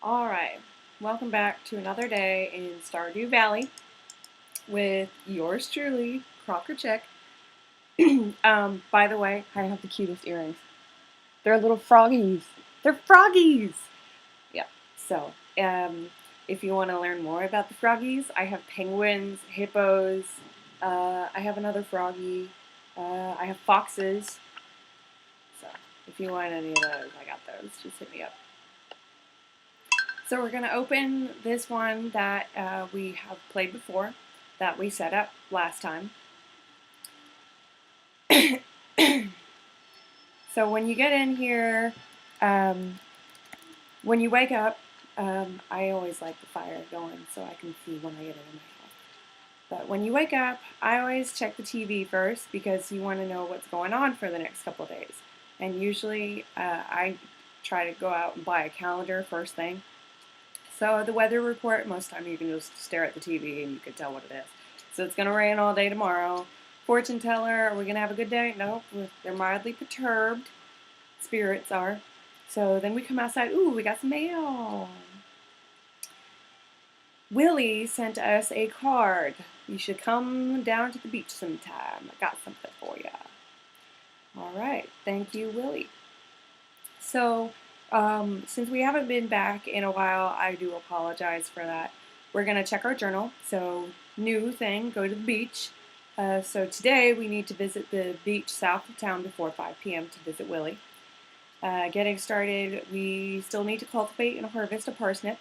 Alright, welcome back to another day in Stardew Valley with yours truly, Crocker Chick. By the way, I have the cutest earrings. They're little froggies. They're froggies! Yeah, so, if you want to learn more about the froggies, I have penguins, hippos, I have another froggy, I have foxes. So, if you want any of those, I got those. Just hit me up. So we're going to open this one that we have played before, that we set up last time. So when you get in here, when you wake up, I always like the fire going so I can see when I get in my house. But when you wake up, I always check the TV first because you want to know what's going on for the next couple of days. And usually I try to go out and buy a calendar first thing. So the weather report, most of the time you can just stare at the TV and you can tell what it is. So it's going to rain all day tomorrow. Fortune teller, are we going to have a good day? No, they're mildly perturbed. Spirits are. So then we come outside. Ooh, we got some mail. Willy sent us a card. You should come down to the beach sometime. I got something for you. All right. Thank you, Willy. So since we haven't been back in a while, I do apologize for that. We're going to check our journal. So new thing, go to the beach. So today we need to visit the beach south of town before 5 p.m. to visit Willy. Getting started, we still need to cultivate and harvest a parsnip.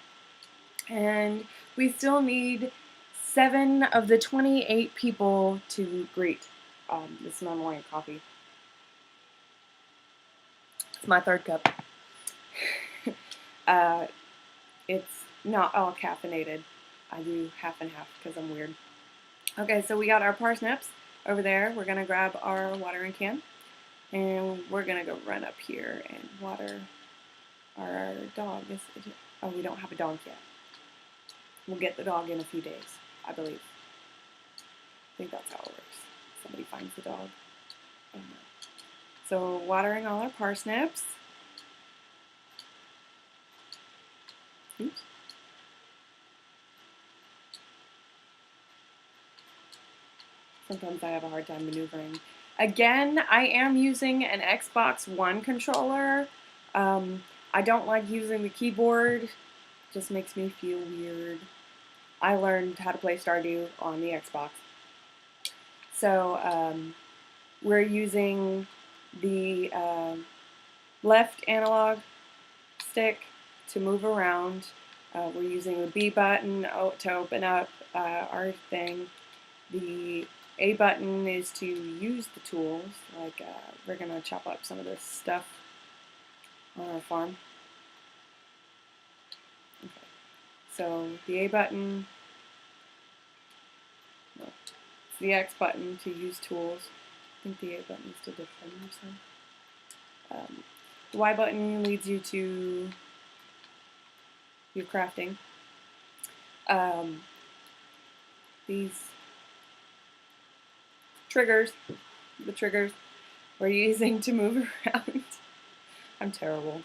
And we still need 7 of the 28 people to greet. This is my morning coffee. It's my third cup. It's not all caffeinated. I do half and half because I'm weird. Okay, so we got our parsnips over there. We're going to grab our watering can. And we're going to go run up here and water our dog. Oh, we don't have a dog yet. We'll get the dog in a few days, I believe. I think that's how it works. Somebody finds the dog. So watering all our parsnips. Oops. Sometimes I have a hard time maneuvering. Again, I am using an Xbox One controller. I don't like using the keyboard. It just makes me feel weird. I learned how to play Stardew on the Xbox. So we're using the left analog stick to move around. We're using the B button to open up our thing. The A button is to use the tools, like we're going to chop up some of this stuff on our farm. Okay. So the A button, no, it's the X button to use tools. I think the A button is to defend yourself. The Y button leads you to your crafting. These triggers, the triggers we're using to move around. I'm terrible.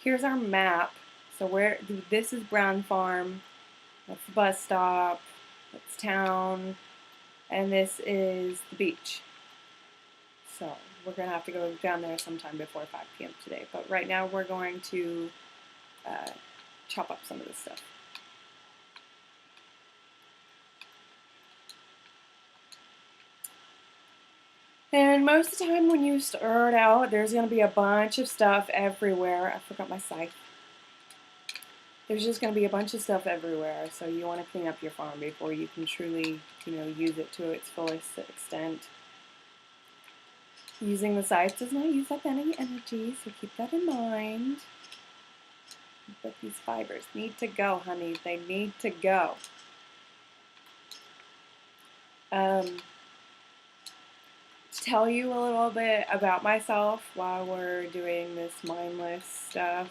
Here's our map. So this is Brown Farm, that's the bus stop, that's town, and this is the beach. So we're going to have to go down there sometime before 5 p.m. today. But right now we're going to chop up some of this stuff. And most of the time when you start out, there's going to be a bunch of stuff everywhere. I forgot my scythe. There's just going to be a bunch of stuff everywhere, so you want to clean up your farm before you can truly, use it to its fullest extent. Using the scythe does not use up any energy, so keep that in mind. But these fibers need to go, honey. They need to go. To tell you a little bit about myself while we're doing this mindless stuff.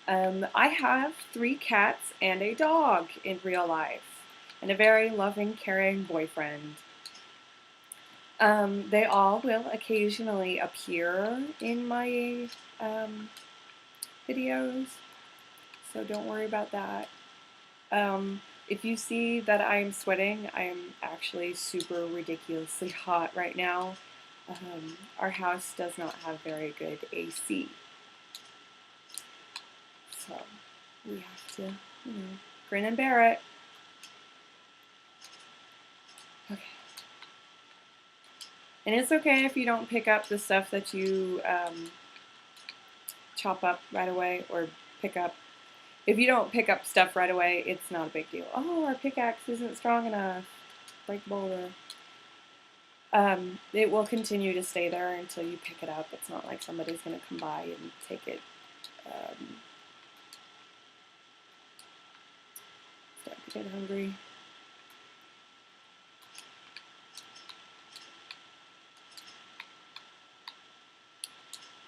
I have 3 cats and a dog in real life, and a very loving, caring boyfriend. They all will occasionally appear in my videos. so don't worry about that. If you see that I am sweating, I am actually super ridiculously hot right now. Our house does not have very good AC. So we have to, grin and bear it. Okay. And it's okay if you don't pick up the stuff that you chop up right away or pick up. If you don't pick up stuff right away, it's not a big deal. Oh, our pickaxe isn't strong enough. Break the boulder. It will continue to stay there until you pick it up. It's not like somebody's going to come by and take it. Starting to get hungry.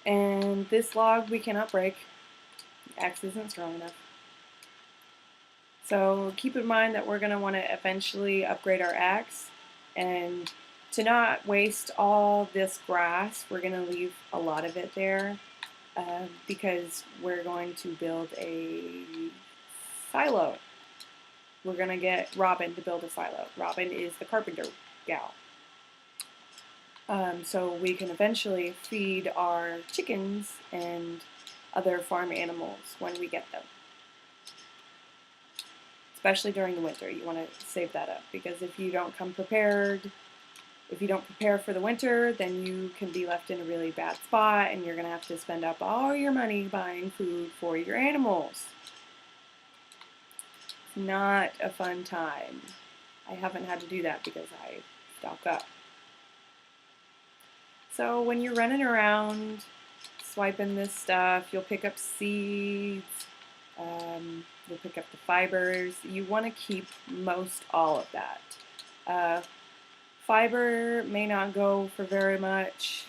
And this log we cannot break. The axe isn't strong enough. So keep in mind that we're going to want to eventually upgrade our axe. And to not waste all this grass, we're going to leave a lot of it there because we're going to build a silo. We're going to get Robin to build a silo. Robin is the carpenter gal. So we can eventually feed our chickens and other farm animals when we get them. Especially during the winter, you want to save that up because if you don't come prepared, if you don't prepare for the winter, then you can be left in a really bad spot and you're going to have to spend up all your money buying food for your animals. It's not a fun time. I haven't had to do that because I stock up. So when you're running around swiping this stuff, you'll pick up seeds, you'll pick up the fibers. You want to keep most all of that. Fiber may not go for very much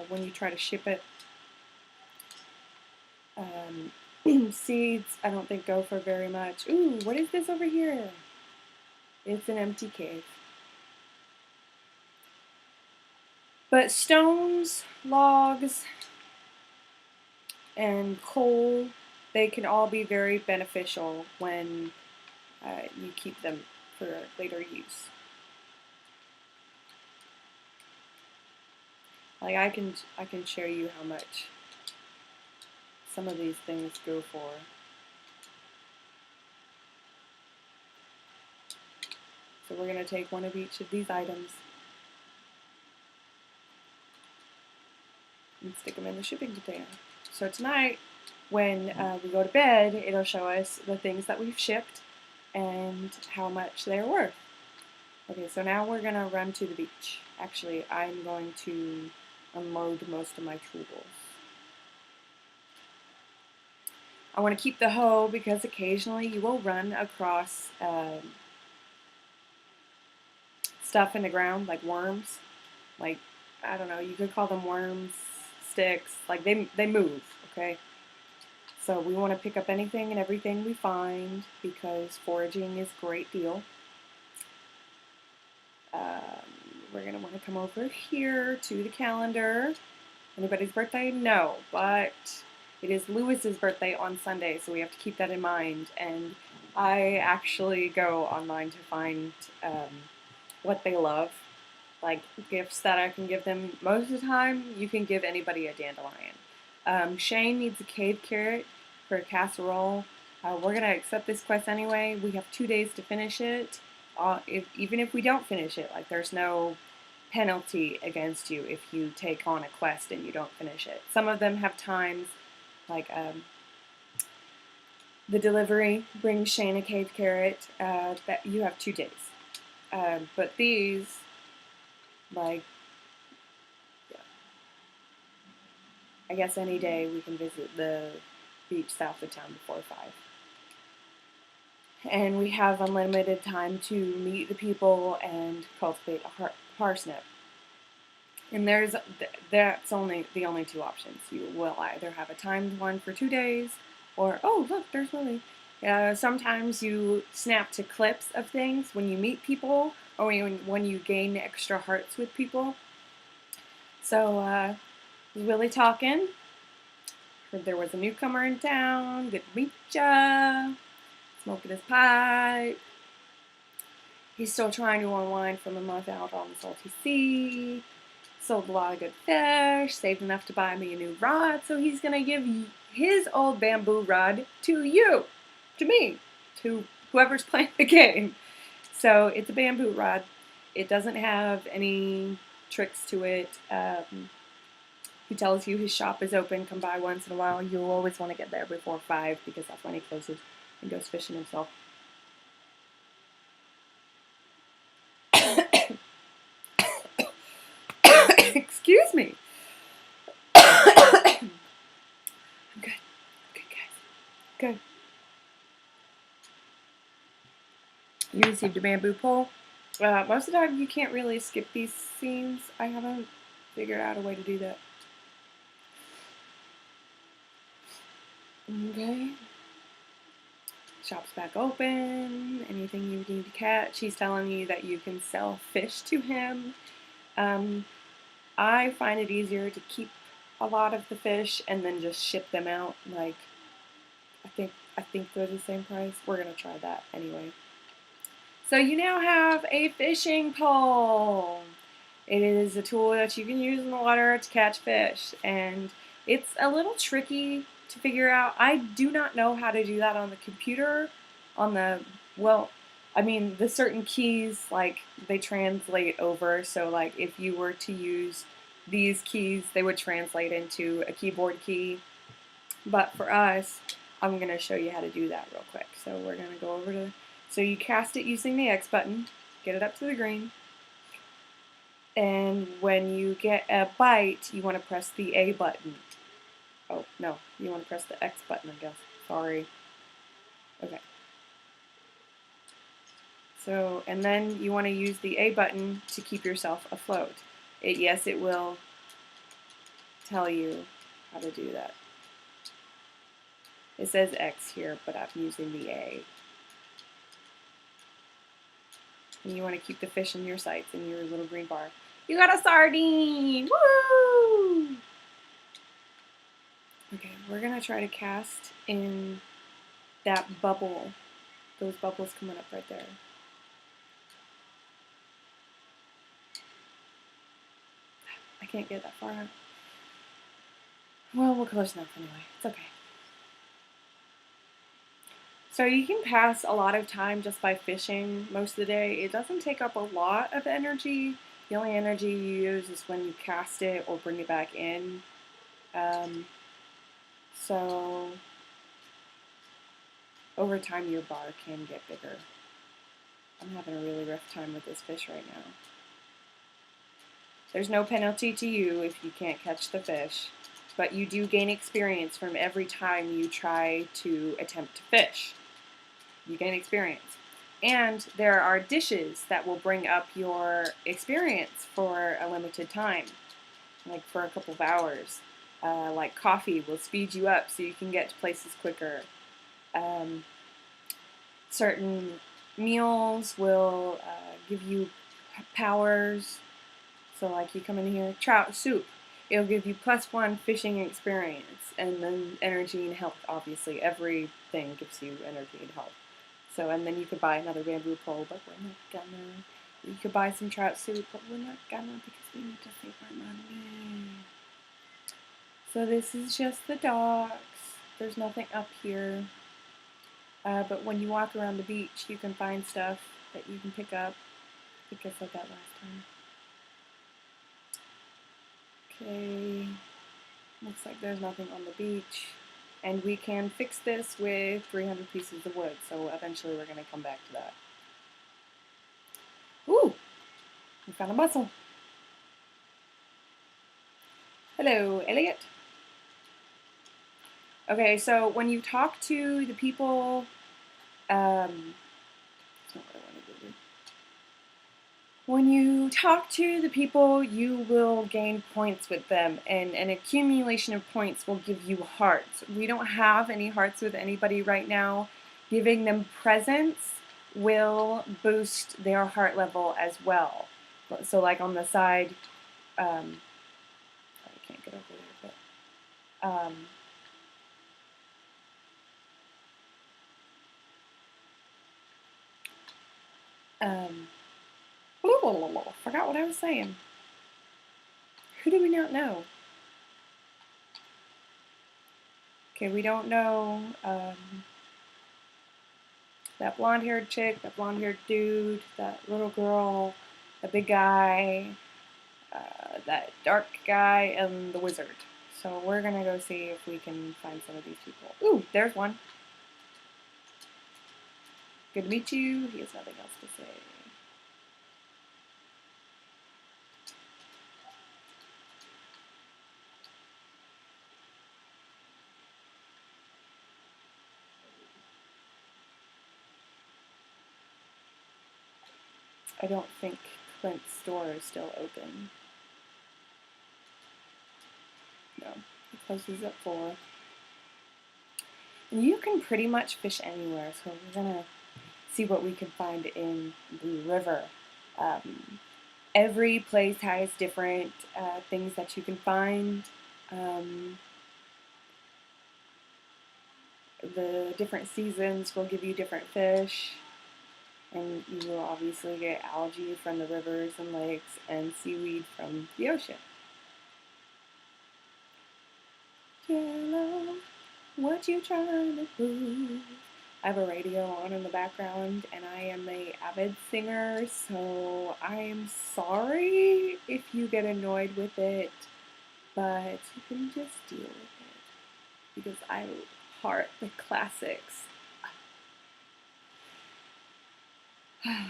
when you try to ship it. Seeds, I don't think go for very much. Ooh, what is this over here? It's an empty cave. But stones, logs, and coal, they can all be very beneficial when you keep them for later use. Like I can show you how much some of these things go for. So we're going to take one of each of these items and stick them in the shipping container. So tonight, when we go to bed, it'll show us the things that we've shipped and how much they're worth. Okay, so now we're going to run to the beach. Actually, I'm going to unload most of my tools. I want to keep the hoe because occasionally you will run across stuff in the ground, like worms. Like, I don't know, you could call them worms, sticks. Like, they move, okay? So we want to pick up anything and everything we find because foraging is a great deal. We're going to want to come over here to the calendar. Anybody's birthday? No, but it is Lewis's birthday on Sunday, so we have to keep that in mind. And I actually go online to find what they love, like gifts that I can give them. Most of the time, you can give anybody a dandelion. Shane needs a cave carrot for a casserole. We're going to accept this quest anyway. We have 2 days to finish it. Even if we don't finish it, like there's no penalty against you if you take on a quest and you don't finish it. Some of them have times, like the delivery brings Shane a cave carrot, that you have 2 days. But these, like, yeah, I guess any day we can visit the beach south of town before 5. And we have unlimited time to meet the people and cultivate a parsnip. And that's only the only 2 options. You will either have a timed one for 2 days, or oh look, there's Willy. Sometimes you snap to clips of things when you meet people, or when you gain extra hearts with people. So Willy talking. Heard there was a newcomer in town. Good to meet ya. Smoking his pipe. He's still trying to unwind from a month out on the salty sea. Sold a lot of good fish. Saved enough to buy me a new rod. So he's going to give his old bamboo rod to you. To me. To whoever's playing the game. So it's a bamboo rod. It doesn't have any tricks to it. He tells you his shop is open. Come by once in a while. You'll always want to get there before 5 because that's when he closes and goes fishing himself. Excuse me. I'm good. Good, guys. Good. You received a bamboo pole. Most of the time you can't really skip these scenes. I haven't figured out a way to do that. Okay. Shop's back open. Anything you need to catch. He's telling you that you can sell fish to him. I find it easier to keep a lot of the fish and then just ship them out. Like, I think they're the same price. We're gonna try that anyway. So you now have a fishing pole. It is a tool that you can use in the water to catch fish, and it's a little tricky to figure out. I do not know how to do that on the computer. The certain keys, like, they translate over, so like if you were to use these keys, they would translate into a keyboard key. But for us, I'm going to show you how to do that real quick. So we're going to go over to, so you cast it using the X button, get it up to the green, and when you get a bite, you want to press the A button. Oh, no, you want to press the X button, I guess. Sorry. Okay. So, and then you want to use the A button to keep yourself afloat. Yes, it will tell you how to do that. It says X here, but I'm using the A. And you want to keep the fish in your sights in your little green bar. You got a sardine! Woo! Okay, we're going to try to cast in that bubble. Those bubbles coming up right there. I can't get that far out. Well, we're close enough anyway. It's okay. So you can pass a lot of time just by fishing most of the day. It doesn't take up a lot of energy. The only energy you use is when you cast it or bring it back in. So over time your bar can get bigger. I'm having a really rough time with this fish right now. There's no penalty to you if you can't catch the fish, but you do gain experience from every time you try to attempt to fish. You gain experience. And there are dishes that will bring up your experience for a limited time, like for a couple of hours. Like coffee will speed you up so you can get to places quicker. Certain meals will give you powers. So like you come in here, trout soup, it'll give you +1 fishing experience, and then energy and health, obviously. Everything gives you energy and health. So, and then you could buy another bamboo pole, but we're not gonna. You could buy some trout soup, but we're not gonna because we need to save our money. So this is just the docks. There's nothing up here. But when you walk around the beach, you can find stuff that you can pick up. I think I said that last time. Okay, looks like there's nothing on the beach. And we can fix this with 300 pieces of wood, so eventually we're going to come back to that. Ooh, we found a mussel. Hello, Elliot. Okay, so when you talk to the people, that's not what I wanted to do. When you talk to the people, you will gain points with them, and an accumulation of points will give you hearts. We don't have any hearts with anybody right now. Giving them presents will boost their heart level as well. So like on the side, I can't get over there, but Um, forgot what I was saying. Who do we not know? Okay, we don't know that blonde-haired chick, that blonde-haired dude, that little girl, the big guy, that dark guy, and the wizard. So we're gonna go see if we can find some of these people. Ooh, there's one. Good to meet you. He has nothing else to say. I don't think Clint's store is still open. No, it closes at 4. And you can pretty much fish anywhere, so we're gonna see what we can find in the river. Every place has different things that you can find. The different seasons will give you different fish, and you will obviously get algae from the rivers and lakes and seaweed from the ocean. Yellow, what you trying to prove? I have a radio on in the background, and I am an avid singer, so I am sorry if you get annoyed with it, but you can just deal with it, because I heart the classics. Yes.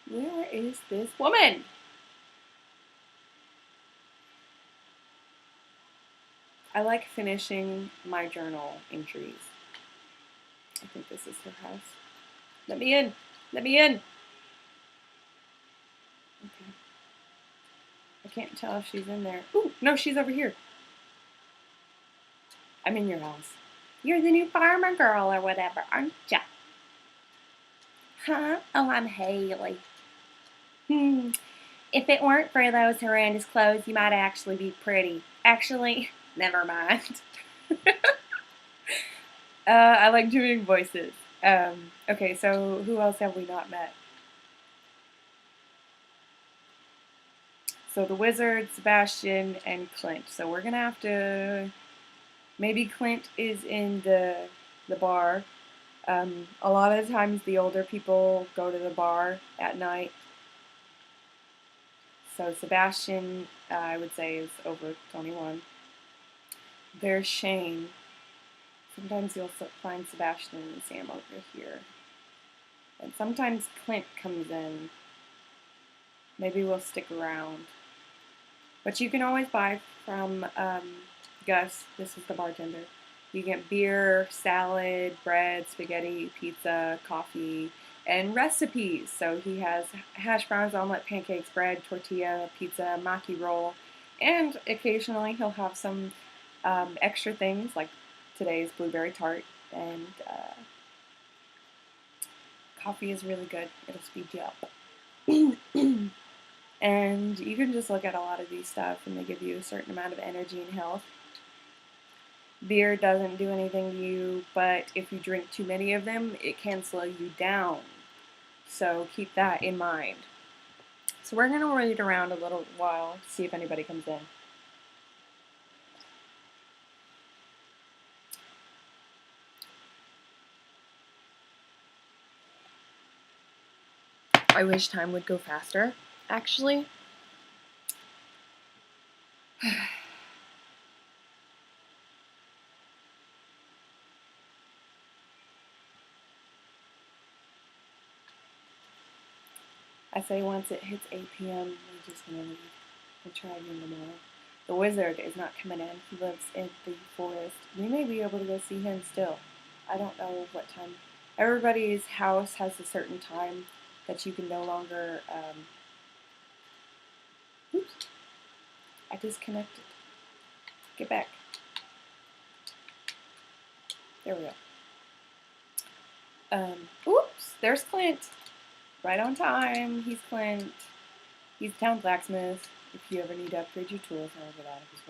Where is this woman? I like finishing my journal entries. I think this is her house. Let me in. Let me in. Okay. I can't tell if she's in there. Ooh, no, she's over here. I'm in your house. You're the new farmer girl or whatever, aren't ya? Huh? Oh, I'm Haley. If it weren't for those horrendous clothes, you might actually be pretty. Actually, never mind. I like doing voices. Okay, so who else have we not met? So the wizard, Sebastian, and Clint. So we're gonna have to. Maybe Clint is in the bar. A lot of the times, the older people go to the bar at night. So Sebastian, I would say, is over 21. There's Shane. Sometimes you'll find Sebastian and Sam over here. And sometimes Clint comes in. Maybe we'll stick around. But you can always buy from Gus. This is the bartender. You get beer, salad, bread, spaghetti, pizza, coffee, and recipes. So he has hash browns, omelet, pancakes, bread, tortilla, pizza, maki roll, and occasionally he'll have some extra things like today's blueberry tart, and coffee is really good. It'll speed you up. And you can just look at a lot of these stuff and they give you a certain amount of energy and health. Beer doesn't do anything to you, but if you drink too many of them, it can slow you down. So keep that in mind. So we're going to wait around a little while to see if anybody comes in. I wish time would go faster, actually. I say once it hits 8 p.m., we're just going to leave and try again tomorrow. The wizard is not coming in. He lives in the forest. We may be able to go see him still. I don't know what time. Everybody's house has a certain time that you can no longer... Oops. I disconnected. Get back. There we go. Oops, there's Clint. Right on time. He's Clint. He's the town blacksmith. If you ever need to upgrade your tools, I'll get out of his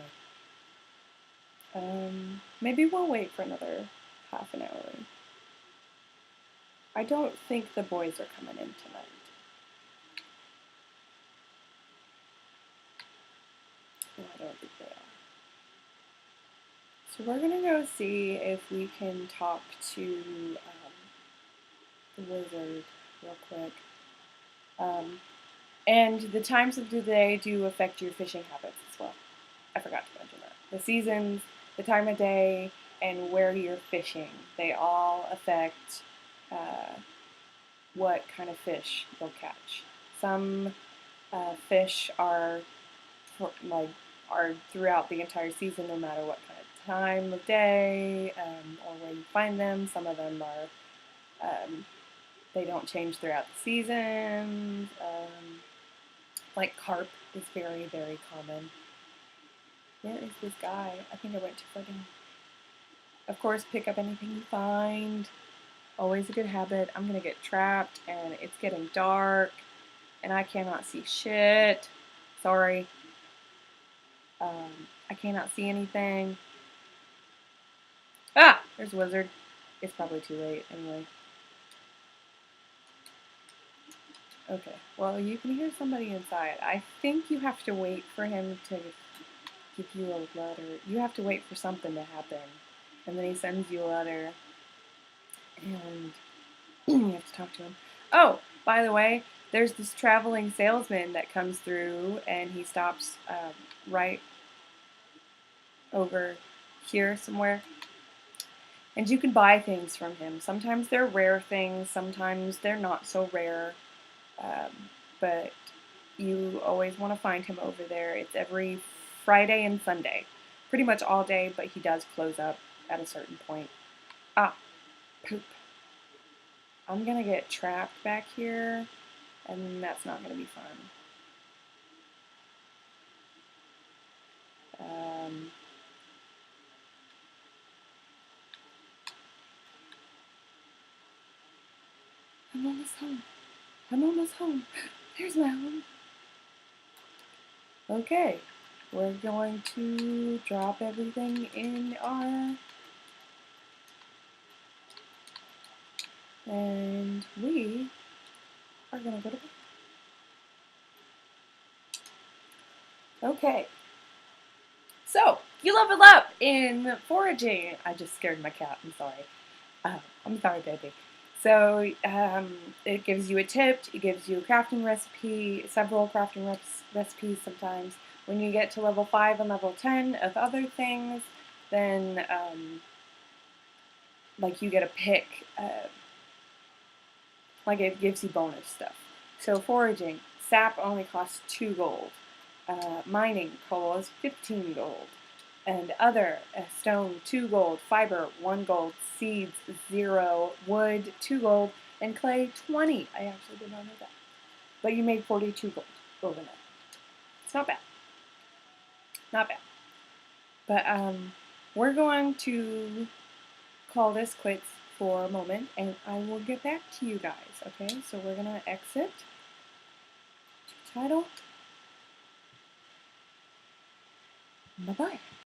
way. Maybe we'll wait for another half an hour. I don't think the boys are coming in tonight. No, I don't think they are. So we're gonna go see if we can talk to the wizard real quick. And the times of the day do affect your fishing habits as well. I forgot to mention that. The seasons, the time of day, and where you're fishing, they all affect what kind of fish you'll catch. Some fish are are throughout the entire season, no matter what kind of time of day or where you find them. Some of them are they don't change throughout the season. Like carp is very, very common. Where is this guy? I think I went too far down. Of course, pick up anything you find. Always a good habit. I'm gonna get trapped and it's getting dark and I cannot see shit. Sorry. I cannot see anything. Ah! There's a wizard. It's probably too late anyway. Okay, well, you can hear somebody inside. I think you have to wait for him to give you a letter. You have to wait for something to happen. And then he sends you a letter. And you have to talk to him. Oh, by the way, there's this traveling salesman that comes through and he stops right over here somewhere. And you can buy things from him. Sometimes they're rare things, sometimes they're not so rare. But you always want to find him over there. It's every Friday and Sunday. Pretty much all day, but he does close up at a certain point. Ah, poop. I'm gonna get trapped back here, and that's not gonna be fun. I'm almost home. I'm almost home. There's my home. Okay, we're going to drop everything in our... And we are gonna go to bed. Okay. So, you level up in foraging. I just scared my cat, I'm sorry. I'm sorry, baby. So, it gives you a tip, it gives you a crafting recipe, several crafting recipes sometimes. When you get to level 5 and level 10 of other things, then, like, you get a pick, like, it gives you bonus stuff. So, foraging, sap only costs 2 gold. Mining coals, 15 gold. And other, stone, 2 gold, fiber, 1 gold, seeds, 0, wood, 2 gold, and clay, 20. I actually did not know that. But you made 42 gold overnight. It's not bad. Not bad. But we're going to call this quits for a moment, and I will get back to you guys, okay? So we're going to exit. Title. Bye-bye.